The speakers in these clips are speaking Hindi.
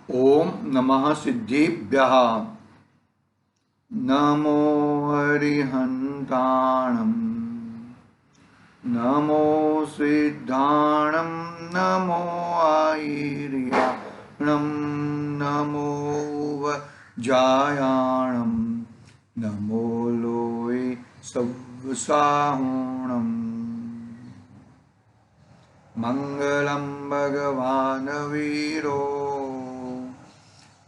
ओम नमः सिद्धिभ्यः। नमो हरिहन्ताणं, नमो सिद्धाणं, नमो आयर्याणं, नमो वज्रायाणं, नमो लोये सव्साहुणम्। मंगलम भगवान वीरो,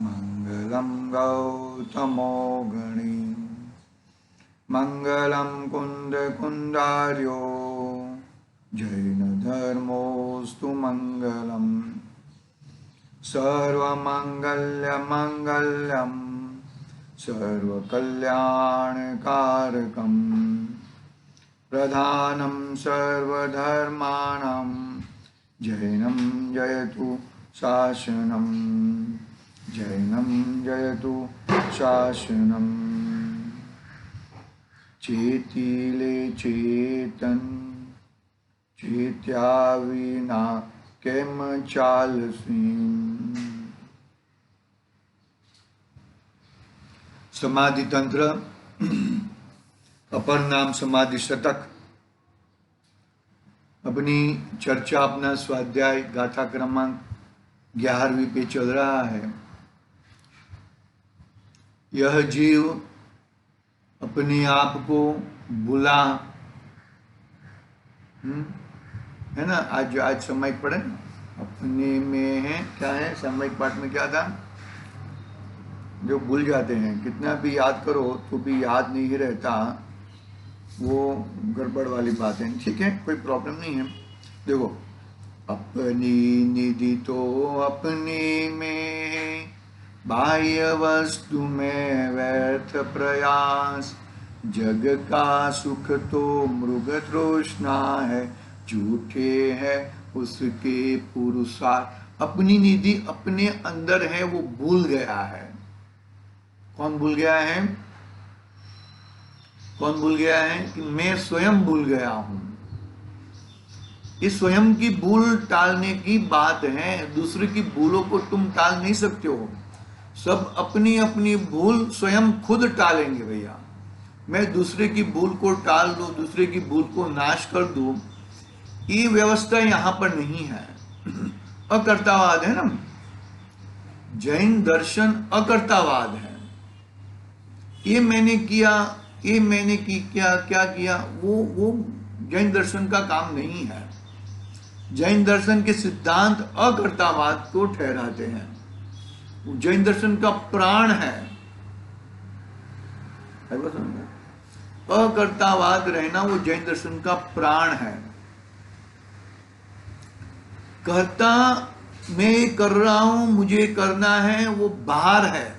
मंगलम गौतमो गणी, मंगलम कुंद कुंदार्यो, जैन धर्मोस्तु मंगलम। सर्वमंगल्य मंगल्यम सर्वकल्याणकारकम, प्रधानं सर्वधर्माणां जैनं जयतु शासनं, जैनं जयतु शासनं। चेतिले चेतन, चेत्या विना केम चालसी। समाधि तंत्र, अपर नाम समाधि शतक। अपनी चर्चा, अपना स्वाध्याय गाथा क्रमांक 11वीं पे चल रहा है। यह जीव अपने आप को बुला, है ना। आज सामयिक पढ़े ना, अपने में है क्या है, सामयिक पाठ में क्या था, जो भूल जाते हैं। कितना भी याद करो तो भी याद नहीं रहता, वो गड़बड़ वाली बात है। ठीक है, कोई प्रॉब्लम नहीं है। देखो, अपनी निधि तो अपने में, बाह्य वस्तु में व्यर्थ प्रयास। जग का सुख तो मृग तृष्णा है, झूठे है उसके पुरुषार्थ। अपनी निधि अपने अंदर है, वो भूल गया है। कौन भूल गया है? कौन भूल गया है? कि मैं स्वयं भूल गया हूं। इस स्वयं की भूल टालने की बात है। दूसरे की भूलों को तुम टाल नहीं सकते हो। सब अपनी अपनी भूल स्वयं खुद टालेंगे भैया। मैं दूसरे की भूल को टाल दूं, दूसरे की भूल को नाश कर दूं, ये व्यवस्था यहां पर नहीं है। अकर्तावाद है ना। जैन दर्शन अकर्तावाद है। ये मैंने किया, ये मैंने की, क्या किया, वो जैन दर्शन का काम नहीं है। जैन दर्शन के सिद्धांत अकर्तावाद को ठहराते हैं। जैन दर्शन का प्राण है। अकर्तावाद रहना वो जैन दर्शन का प्राण है। कहता मैं कर रहा हूं, मुझे करना है, वो बाहर है।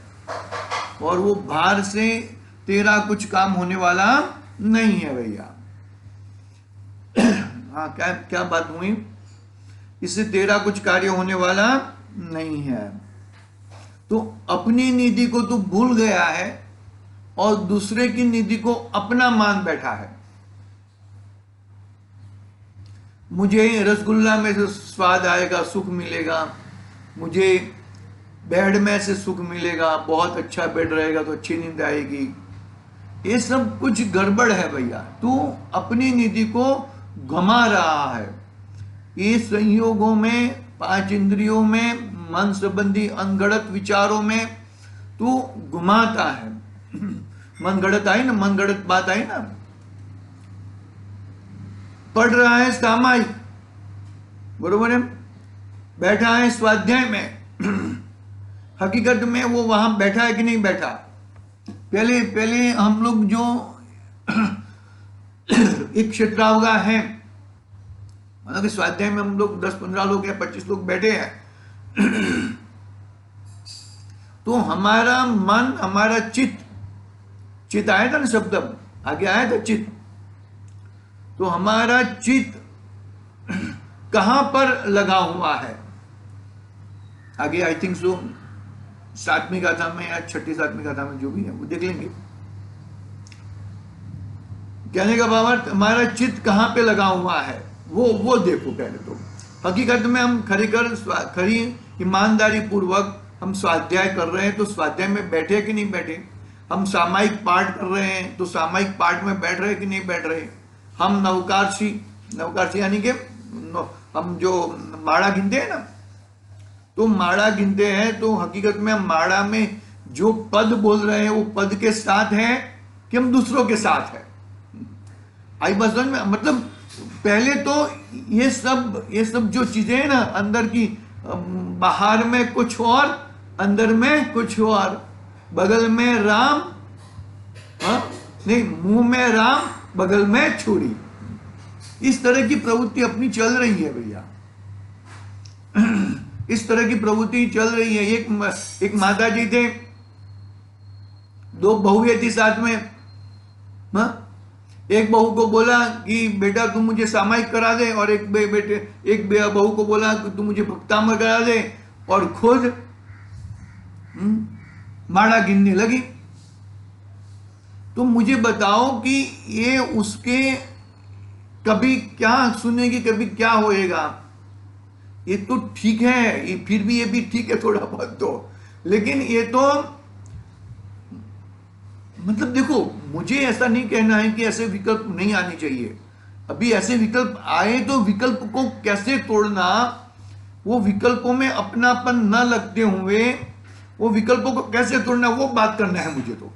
और वो बाहर से तेरा कुछ काम होने वाला नहीं है भैया। हाँ, क्या बात हुई? इससे तेरा कुछ कार्य होने वाला नहीं है। तो अपनी निधि को तो भूल गया है और दूसरे की निधि को अपना मान बैठा है। मुझे रसगुल्ला में से स्वाद आएगा, सुख मिलेगा, मुझे बेड में से सुख मिलेगा, बहुत अच्छा बेड रहेगा तो अच्छी नींद आएगी। ये सब कुछ गड़बड़ है भैया। तू अपनी निधि को घुमा रहा है। ये संयोगों में, 5 इंद्रियों में, मन संबंधी अनगढ़त विचारों में तू घुमाता है। मन गढ़त आई ना, मन गढ़त बात आई ना। पढ़ रहा है सामायिक, बरोबर है, बैठा है स्वाध्याय में, हकीकत में वो वहां बैठा है कि नहीं बैठा? पहले हम लोग जो एक क्षेत्रावगा है, मतलब कि स्वाध्याय में हम लोग 10-15 लोग या 25 लोग बैठे हैं, तो हमारा मन, हमारा चित्त आया था ना, शब्द आगे आया था चित्त। तो हमारा चित्त कहां पर लगा हुआ है? आगे आई थिंक सो 7वीं गाथा में या 6ठी-7वीं गाथा में, जो भी है वो देख लेंगे। कहने का भावार्थ, हमारा चित्त कहां पे लगा हुआ है वो देखो पहले तो। हकीकत में हम खरी ईमानदारी पूर्वक हम स्वाध्याय कर रहे हैं तो स्वाध्याय में बैठे कि नहीं बैठे, हम सामायिक पाठ कर रहे हैं तो सामायिक पाठ में बैठ रहे कि नहीं बैठ रहे, हम नवकारशी यानी कि हम जो माड़ा गिनते हैं ना, तो माड़ा गिनते हैं तो हकीकत में हम माड़ा में जो पद बोल रहे हैं वो पद के साथ है कि हम दूसरों के साथ है। आई बात समझ में? मतलब पहले तो ये सब जो चीजें हैं ना, अंदर की, बाहर में कुछ और अंदर में कुछ और, बगल में राम, नहीं, मुंह में राम बगल में छुरी, इस तरह की प्रवृत्ति अपनी चल रही है भैया। इस तरह की प्रवृत्ति चल रही है। एक माता जी थे, दो बहुएं थी साथ में। एक बहू को बोला कि बेटा तू मुझे सामायिक करा दे, और एक बहू को बोला कि तू मुझे भक्तामृत करा दे, और खुद माड़ा गिनने लगी। तो मुझे बताओ कि ये उसके कभी क्या सुनेगी, कभी क्या होएगा। ये तो ठीक है, ये फिर भी ये भी ठीक है थोड़ा बहुत तो, लेकिन ये तो मतलब देखो, मुझे ऐसा नहीं कहना है कि ऐसे विकल्प नहीं आने चाहिए। अभी ऐसे विकल्प आए तो विकल्प को कैसे तोड़ना, वो विकल्पों में अपनापन न लगते हुए वो विकल्पों को कैसे तोड़ना, वो बात करना है मुझे तो।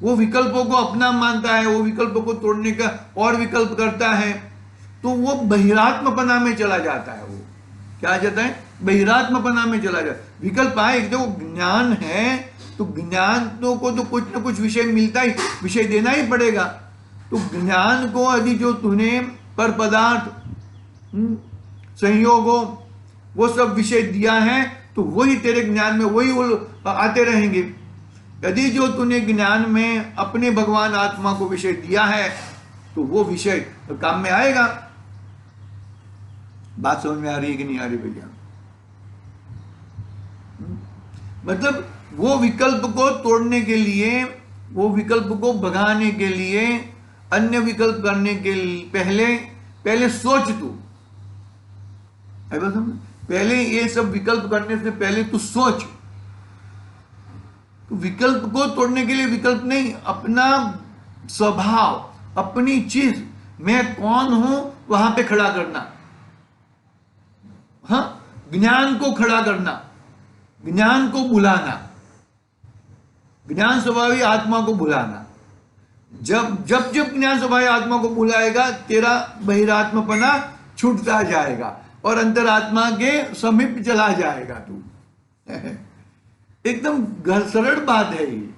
वो विकल्पों को अपना मानता है, वो विकल्पों को तोड़ने का और विकल्प करता है, तो वो बहिरात्मपना में चला जाता है। वो क्या आ जाता है? बहिरात्मपना में चला जाता है। विकल्प आए, एक तो ज्ञान है, तो ज्ञान तो को तो कुछ ना कुछ विषय मिलता ही, विषय देना ही पड़ेगा। तो ज्ञान को यदि जो तूने पर पदार्थ, संयोगों, वो सब विषय दिया है, तो वही तेरे ज्ञान में वही आते रहेंगे। यदि जो तूने ज्ञान में अपने भगवान आत्मा को विषय दिया है, तो वो विषय काम में आएगा। बात समझ में आ रही है कि नहीं आ रही भैया? मतलब वो विकल्प को तोड़ने के लिए, वो विकल्प को भगाने के लिए, अन्य विकल्प करने के लिए पहले सोच तू। पहले ये सब विकल्प करने से पहले तू सोच। तो विकल्प को तोड़ने के लिए विकल्प नहीं, अपना स्वभाव, अपनी चीज, मैं कौन हूं, वहां पे खड़ा करना। हाँ, ज्ञान को खड़ा करना, ज्ञान को बुलाना, ज्ञान स्वभावी आत्मा को बुलाना। जब ज्ञान स्वभावी आत्मा को बुलाएगा, तेरा बहिरात्मपना छूटता जाएगा और अंतरात्मा के समीप चला जाएगा तू। एकदम सरल बात है ये।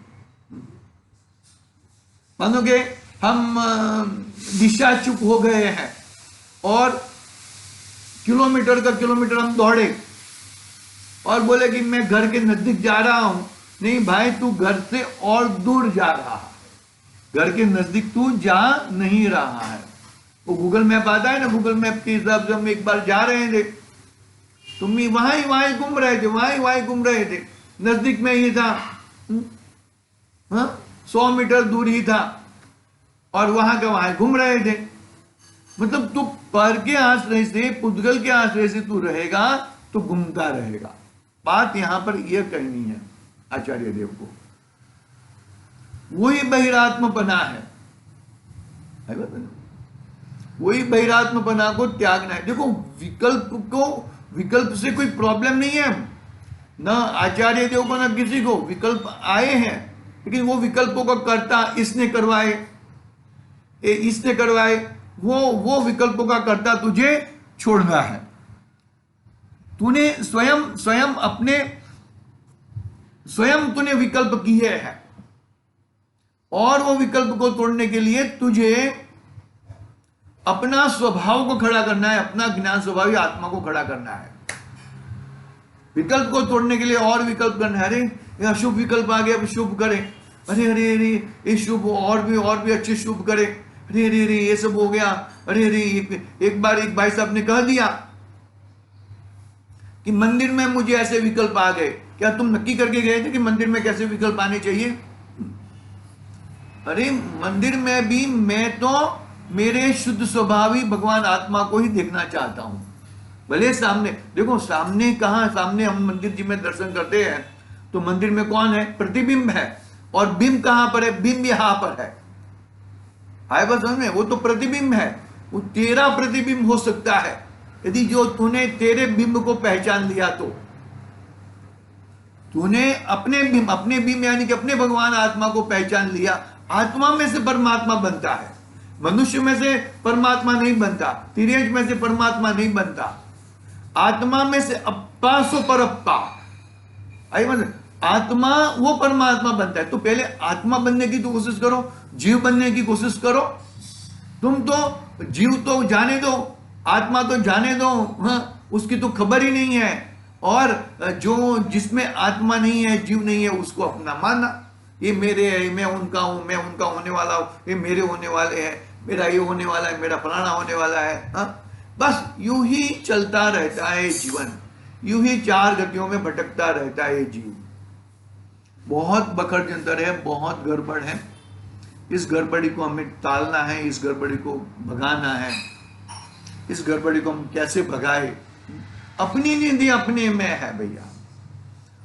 मानो कि हम दिशा चुप हो गए हैं और किलोमीटर का किलोमीटर हम दौड़े और बोले कि मैं घर के नजदीक जा रहा हूं। नहीं भाई, तू घर से और दूर जा रहा है, घर के नजदीक तू जा नहीं रहा है। वो गूगल मैप आता है ना, गूगल मैप के हिसाब से हम एक बार जा रहे थे, तुम भी वहां घूम रहे थे, वहां घूम रहे थे, नजदीक में ही था, 100 मीटर दूर ही था और वहां का वहां घूम रहे थे। मतलब तू पर के आश्रय से, पुद्गल के आश्रय से तू रहेगा तो घूमता रहेगा। बात यहां पर यह कहनी है आचार्य देव को, वही बहिरात्मपना है, वही बहिरात्मपना को त्यागना है। देखो, विकल्प से कोई प्रॉब्लम नहीं है, ना आचार्य देव को ना किसी को। विकल्प आए हैं, लेकिन वो विकल्पों का कर्ता इसने करवाए, वो विकल्पों का कर्ता तुझे छोड़ना है। तूने स्वयं तूने विकल्प किए हैं और वो विकल्प को तोड़ने के लिए तुझे अपना स्वभाव को खड़ा करना है, अपना ज्ञान स्वभावी आत्मा को खड़ा करना है। विकल्प को तोड़ने के लिए और विकल्प करना है। अरे ये अशुभ विकल्प आ गया, अब शुभ करें, अरे ये शुभ और भी अच्छे शुभ करें, अरे ये सब हो गया। अरे एक बार एक भाई साहब ने कह दिया कि मंदिर में मुझे ऐसे विकल्प आ गए। क्या तुम नक्की करके गए थे कि मंदिर में कैसे विकल्प आने चाहिए? अरे मंदिर में भी मैं तो मेरे शुद्ध स्वभावी भगवान आत्मा को ही देखना चाहता हूं। भले सामने देखो, सामने कहाँ, सामने हम मंदिर जी में दर्शन करते हैं तो मंदिर में कौन है? प्रतिबिंब है। और बिंब कहां पर है? बिंब यहां पर है। आए बात समझ में? वो तो प्रतिबिंब है, वो तेरा प्रतिबिंब हो सकता है यदि जो तूने तेरे बिंब को पहचान लिया तो। तूने अपने बिंब यानी कि अपने भगवान आत्मा को पहचान लिया। आत्मा में से परमात्मा बनता है, मनुष्य में से परमात्मा नहीं बनता, तिरेज में से परमात्मा नहीं बनता। आत्मा में से अप्पा सो परप्पा, आई मतलब आत्मा वो परमात्मा बनता है। तो पहले आत्मा बनने की तो कोशिश करो, जीव बनने की कोशिश करो। तुम तो जीव तो जाने दो, आत्मा तो जाने दो, हाँ, उसकी तो खबर ही नहीं है। और जो जिसमें आत्मा नहीं है, जीव नहीं है, उसको अपना मानना, ये मेरे है, मैं उनका हूं, मैं उनका होने वाला हूं, ये मेरे होने वाले हैं, मेरा ये होने वाला है, मेरा फलाना होने वाला है। हाँ, बस यूं ही चलता रहता है जीवन, यूं ही चार गतियों में भटकता रहता है जीव। बहुत बखड़ जंतर है, बहुत गड़बड़ है। इस गड़बड़ी को हमें टालना है, इस गड़बड़ी को भगाना है। इस गड़बड़ी को हम कैसे भगाए? अपनी निधि अपने में है भैया,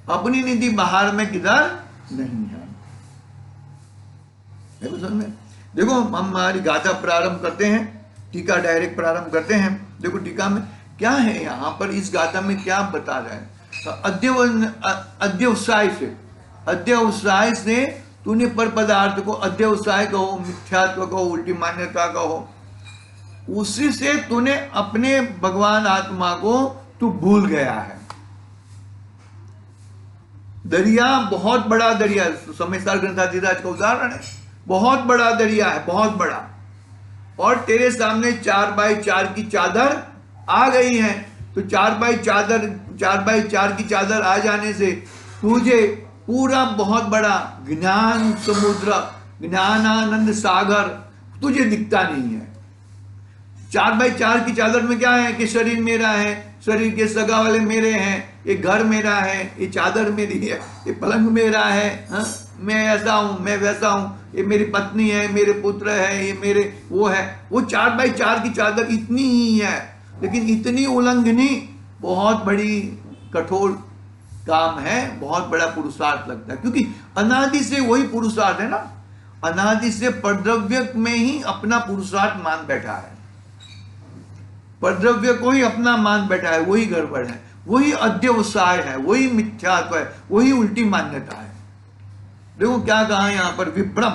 अपनी निधि बाहर में किधर नहीं है। देखो हम हमारी गाथा प्रारंभ करते हैं, टीका डायरेक्ट प्रारंभ करते हैं। देखो टीका में क्या है, यहां पर इस गाथा में क्या बता रहा है? अध्यवसाय से तूने पर पदार्थ को अध्यवसाय कहो, मिथ्यात्व कहो, उल्टी मान्यता कहो, उसी से तूने अपने भगवान आत्मा को तू भूल गया है। दरिया बहुत बड़ा दरिया, समयसार ग्रंथाधिराज का उदाहरण है, बहुत बड़ा दरिया है, बहुत बड़ा, और तेरे सामने 4x4 की चादर आ गई है। तो 4x4 की चादर आ जाने से तुझे पूरा बहुत बड़ा ज्ञान समुद्र, ज्ञानानंद सागर तुझे दिखता नहीं है। 4x4 की चादर में क्या है कि शरीर मेरा है, शरीर के सगा वाले मेरे हैं, ये घर मेरा है, ये चादर मेरी है, ये पलंग मेरा है, हा? मैं ऐसा हूं, मैं वैसा हूं, ये मेरी पत्नी है, मेरे पुत्र है, ये मेरे वो है। वो 4x4 की चादर इतनी ही है, लेकिन इतनी उल्लंघनी बहुत बड़ी कठोर काम है, बहुत बड़ा पुरुषार्थ लगता है। क्योंकि अनादि से वही पुरुषार्थ है ना, अनादि से परद्रव्य में ही अपना पुरुषार्थ मान बैठा है, परद्रव्य को ही अपना मान बैठा है। वही गड़बड़ है, वही अध्यवसाय है, वही मिथ्यात्व है, वही उल्टी मान्यता है। देखो क्या कहा यहां पर, विभ्रम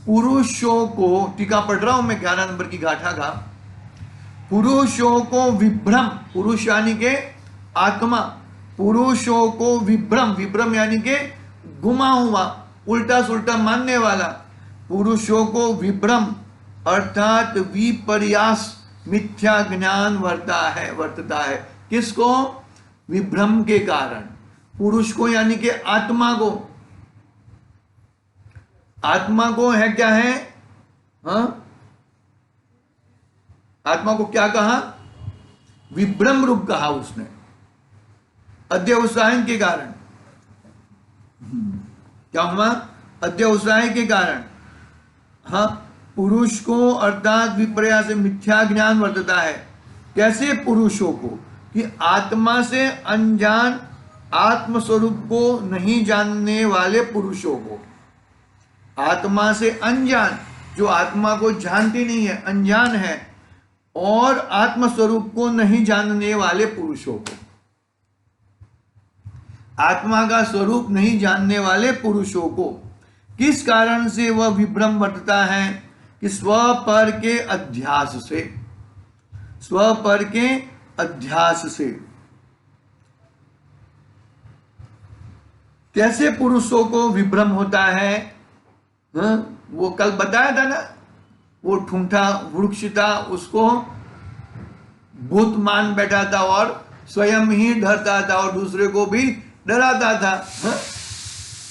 पुरुषों को, टीका पढ़ रहा हूं मैं 11 नंबर की गाथा का, पुरुषों को विभ्रम, पुरुष यानी के आत्मा, पुरुषों को विभ्रम, विभ्रम यानी के गुमा हुआ, उल्टा सुल्टा मानने वाला, पुरुषों को विभ्रम अर्थात विपर्यास मिथ्या ज्ञान वर्तता है। किसको? विभ्रम के कारण, पुरुष को यानी कि आत्मा को। आत्मा को है क्या है? हाँ, आत्मा को क्या कहा? विभ्रम रूप कहा उसने, अध्यवसाय के कारण। क्या हुआ? अध्यवसाय के कारण। हाँ, पुरुष को अर्थात विपर्या से मिथ्या ज्ञान वर्तता है। कैसे पुरुषों को? कि आत्मा से अनजान, आत्म स्वरूप को नहीं जानने वाले पुरुषों को। आत्मा से अनजान, जो आत्मा को जानती नहीं है, अनजान है, और आत्म स्वरूप को नहीं जानने वाले पुरुषों को, आत्मा का स्वरूप नहीं जानने वाले पुरुषों को किस कारण से वह विभ्रम वर्तता है? कि स्व पर के अध्यास से, स्व पर के अध्यास से। कैसे पुरुषों को विभ्रम होता है? वो कल बताया था ना, वो ठूंठा वृक्ष था, उसको भूत मान बैठा था और स्वयं ही डरता था और दूसरे को भी डराता था।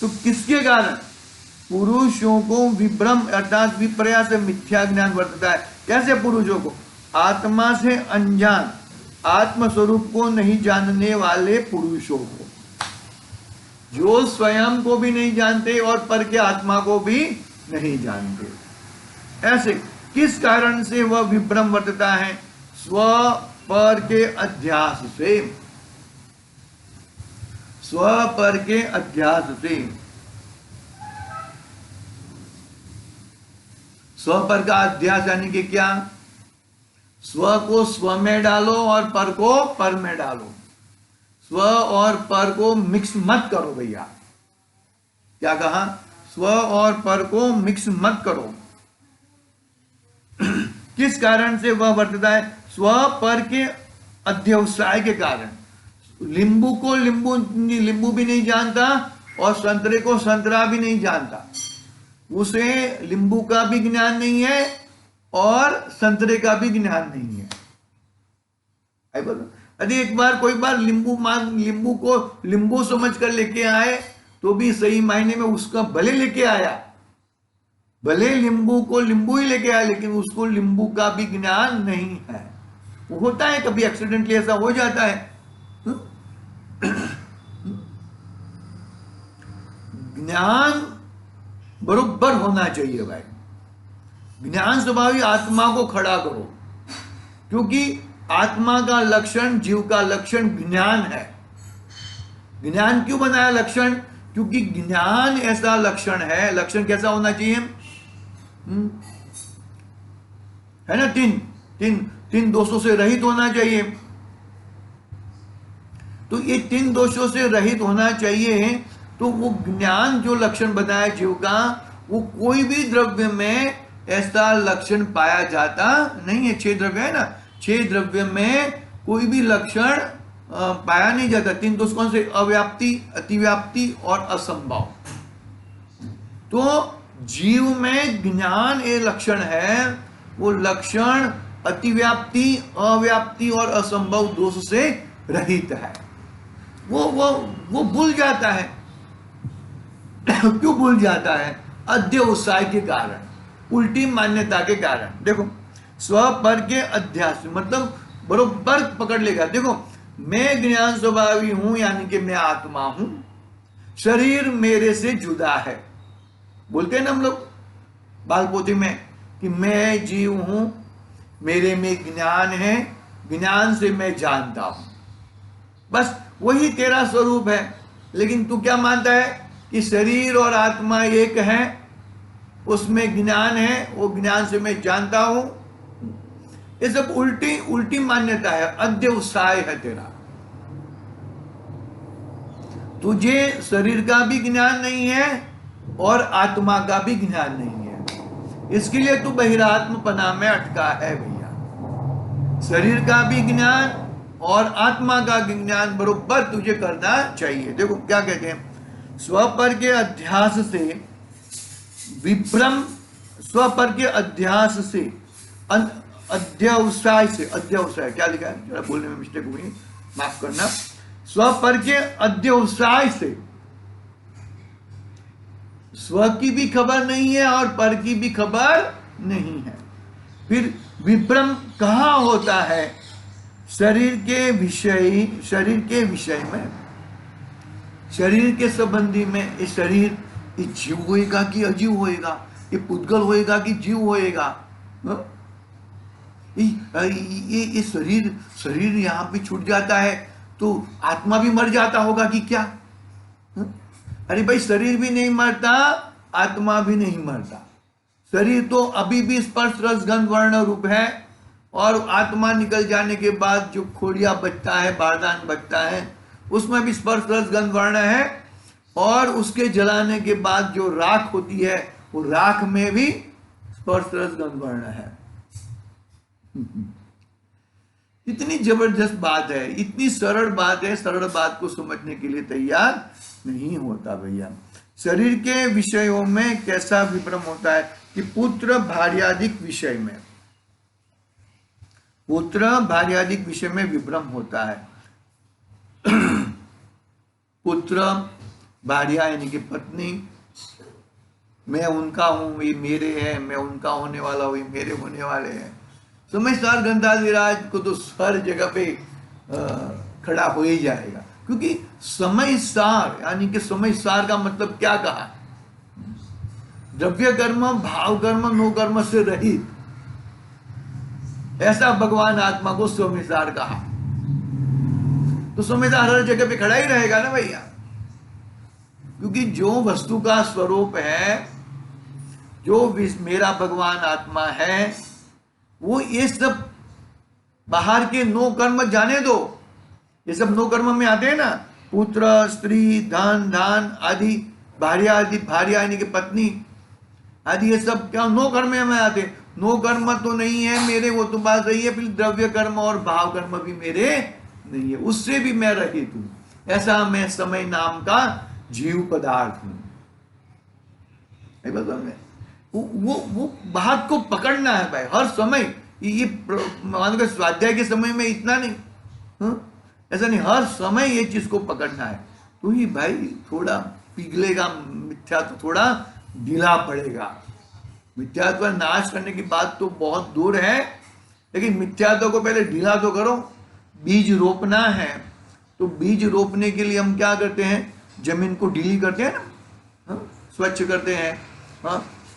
तो किसके कारण? पुरुषों को विभ्रम अर्थात विपर्या से मिथ्या ज्ञान वर्तता है। कैसे पुरुषों को? आत्मा से अनजान, आत्म स्वरूप को नहीं जानने वाले पुरुषों को, जो स्वयं को भी नहीं जानते और पर के आत्मा को भी नहीं जानते। ऐसे किस कारण से वह विभ्रम वर्तता है? स्व पर के अध्यास से, स्व पर के अध्यास से। स्व पर का अध्यास यानी कि क्या? स्व को स्व में डालो और पर को पर में डालो। स्व और पर को मिक्स मत करो भैया। क्या कहा? स्व और पर को मिक्स मत करो। किस कारण से वह वर्तता है? स्व पर के अध्यवसाय के कारण। लींबू को लींबू भी नहीं जानता और संतरे को संतरा भी नहीं जानता। उसे लींबू का भी ज्ञान नहीं है और संतरे का भी ज्ञान नहीं है। यदि एक बार कोई बार लींबू को लींबू समझ कर लेके आए तो भी सही मायने में उसका भले लेके आया, भले लींबू को लींबू ही लेके आया, लेकिन उसको लींबू का भी ज्ञान नहीं है। वो होता है, कभी एक्सीडेंटली ऐसा हो जाता है। ज्ञान बरोबर होना चाहिए भाई। ज्ञान स्वभावी आत्मा को खड़ा करो, क्योंकि आत्मा का लक्षण, जीव का लक्षण ज्ञान है। ज्ञान क्यों बनाया लक्षण? क्योंकि ज्ञान ऐसा लक्षण है। लक्षण कैसा होना चाहिए? है ना, तीन दोषों से रहित होना चाहिए। तो ये 3 दोषों से रहित होना चाहिए। तो वो ज्ञान जो लक्षण बताया जीव का, वो कोई भी द्रव्य में ऐसा लक्षण पाया जाता नहीं है। 6 द्रव्य है ना, 6 द्रव्य में कोई भी लक्षण पाया नहीं जाता। 3 दोष कौन से? अव्याप्ति, अतिव्याप्ति और असंभव। तो जीव में ज्ञान ये लक्षण है। वो लक्षण अतिव्याप्ति, अव्याप्ति और असंभव दोष से रहित है। वो भूल जाता है। क्यों भूल जाता है? अध्यवसाय के कारण, उल्टी मान्यता के कारण। देखो, स्व पर के अध्यास मतलब बरोबर पकड़ लेगा। देखो, मैं ज्ञान स्वभावी हूं, यानी कि मैं आत्मा हूं, शरीर मेरे से जुदा है। बोलते हैं ना हम लोग बाल पोथी में कि मैं जीव हूं, मेरे में ज्ञान है, ज्ञान से मैं जानता हूं। बस वही तेरा स्वरूप है। लेकिन तू क्या मानता है कि शरीर और आत्मा एक है, उसमें ज्ञान है, वो ज्ञान से मैं जानता हूं। ये सब उल्टी मान्यता है, अध्यवसाय है तेरा। तुझे शरीर का भी ज्ञान नहीं है और आत्मा का भी ज्ञान नहीं है। इसके लिए तू बहिरात्मपना में अटका है भैया। शरीर का भी ज्ञान और आत्मा का ज्ञान बरोबर तुझे करना चाहिए। देखो क्या कहते हैं, स्वपर के अध्यास से विभ्रम, स्वपर के अध्यास से अध्यवसाय से, अध्यवसाय क्या लिखा है, जरा बोलने में मिस्टेक हुई, माफ करना। स्वपर के अध्यवसाय से स्व की भी खबर नहीं है और पर की भी खबर नहीं है। फिर विभ्रम कहाँ होता है? शरीर के विषय में, शरीर के संबंधी में। ये शरीर ये जीव होएगा कि अजीव होएगा, ये पुद्गल होएगा कि जीव होएगा। ये शरीर यहाँ पे छूट जाता है तो आत्मा भी मर जाता होगा कि क्या? अरे भाई, शरीर भी नहीं मरता, आत्मा भी नहीं मरता। शरीर तो अभी भी स्पर्श रस गंध वर्ण रूप है, और आत्मा निकल जाने के बाद जो खोड़िया बचता है, बारदान बचता है, उसमें भी स्पर्श रस गंध वर्ण है। और उसके जलाने के बाद जो राख होती है, वो राख में भी स्पर्श रस गंध वर्ण है। इतनी जबरदस्त बात है, इतनी सरल बात है, सरल बात को समझने के लिए तैयार नहीं होता भैया। शरीर के विषयों में कैसा विभ्रम होता है कि पुत्र भार्यादिक विषय में, पुत्र भार्यादिक विषय में विभ्रम होता है। पुत्र, भार्या यानी कि पत्नी, मैं उनका हूं, ये मेरे हैं, मैं उनका होने वाला हूं, ये मेरे होने वाले हैं। समय सार गंधाधिराज को तो हर जगह पे खड़ा हो ही जाएगा, क्योंकि समय सार यानी कि समय सार का मतलब क्या कहा? द्रव्य कर्म, भाव कर्म, नो कर्म से रहित। ऐसा भगवान आत्मा को स्वमिसार कहा। तो स्वमिसार हर जगह पे खड़ा ही रहेगा ना भैया, क्योंकि जो वस्तु का स्वरूप है, जो मेरा भगवान आत्मा है, वो ये सब बाहर के 9 कर्म जाने दो। ये सब 9 कर्म में आते हैं ना, पुत्र, स्त्री, धन, धान आदि, भार्या यानी कि पत्नी आदि, ये सब क्या 9 कर्म में आते। 9 कर्म तो नहीं है मेरे, वो तो बात सही है, फिर द्रव्य कर्म और भाव कर्म भी मेरे नहीं है, उससे भी मैं रहित हूं। ऐसा मैं समय नाम का जीव पदार्थ हूं। वो बात को पकड़ना है भाई हर समय। ये मान लो स्वाध्याय के समय में इतना नहीं, ऐसा नहीं, हर समय ये चीज को पकड़ना है। तो ही भाई थोड़ा पिघलेगा मिथ्या, तो थोड़ा ढीला पड़ेगा। मिथ्यात्व नाश करने की बात तो बहुत दूर है, लेकिन मिथ्यात्व को पहले ढीला तो करो। बीज रोपना है, तो बीज रोपने के लिए हम क्या करते हैं, जमीन को ढीली करते हैं ना, स्वच्छ करते हैं,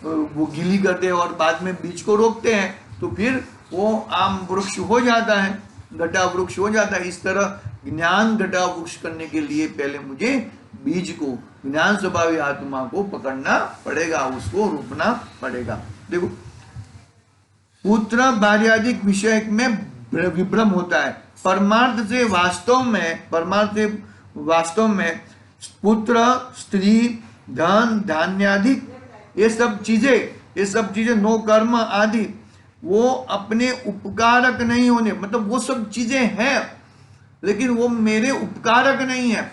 वो गीली करते हैं और बाद में बीज को रोपते हैं, तो फिर वो आम वृक्ष हो जाता है, घटा वृक्ष हो जाता है। इस तरह ज्ञान घटा वृक्ष करने के लिए पहले मुझे बीज को, ज्ञान स्वभावी आत्मा को पकड़ना पड़ेगा, उसको रोपना पड़ेगा। देखो, पुत्र भार्यादिक विषय में विभ्रम होता है। परमार्थ से वास्तव में पुत्र, स्त्री, धन, धान्यादिक, ये सब चीजें 9 कर्म आदि, वो अपने उपकारक नहीं होने, मतलब वो सब चीजें हैं, लेकिन वो मेरे उपकारक नहीं है।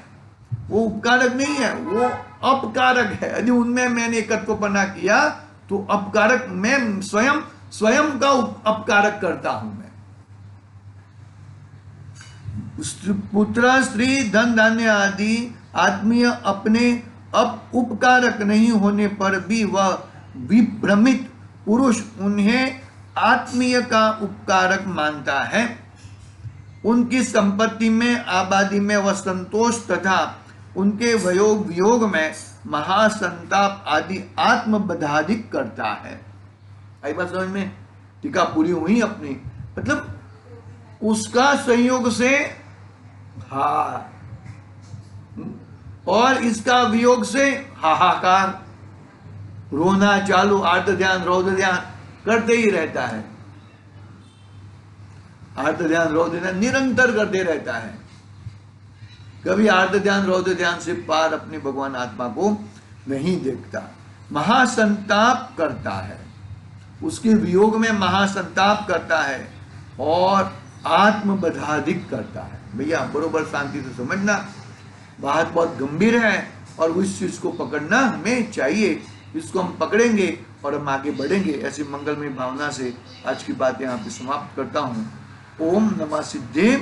वो उपकारक नहीं है, वो अपकारक है। यदि उनमें मैंने एकत्वपना किया तो अपकारक, मैं स्वयं का अपकारक करता हूं। मैं पुत्र, स्त्री, धन, धान्य आदि आत्मीय अपने उपकारक नहीं होने पर भी वह विभ्रमित पुरुष उन्हें आत्मीय का उपकारक मानता है। उनकी संपत्ति में, आबादी में वह संतोष तथा उनके वियोग में महासंताप आदि आत्मबधाधिक करता है। आई बात समझ में? टीका पूरी हुई अपनी, मतलब उसका संयोग से और इसका वियोग से हाहाकार, रोना चालू, आर्त ध्यान रौद्र ध्यान करते ही रहता है। आर्त ध्यान रौद्र ध्यान निरंतर करते रहता है। कभी आर्त ध्यान रौद्र ध्यान से पार अपने भगवान आत्मा को नहीं देखता, महासंताप करता है, उसके वियोग में महासंताप करता है और आत्मबधाधिक करता है। भैया बरोबर शांति से समझना, बात बहुत गंभीर है और उस चीज को पकड़ना हमें चाहिए। इसको हम पकड़ेंगे और हम आगे बढ़ेंगे। ऐसी मंगलमय भावना से आज की बात यहाँ पे समाप्त करता हूँ। ओम नमः सिद्धे।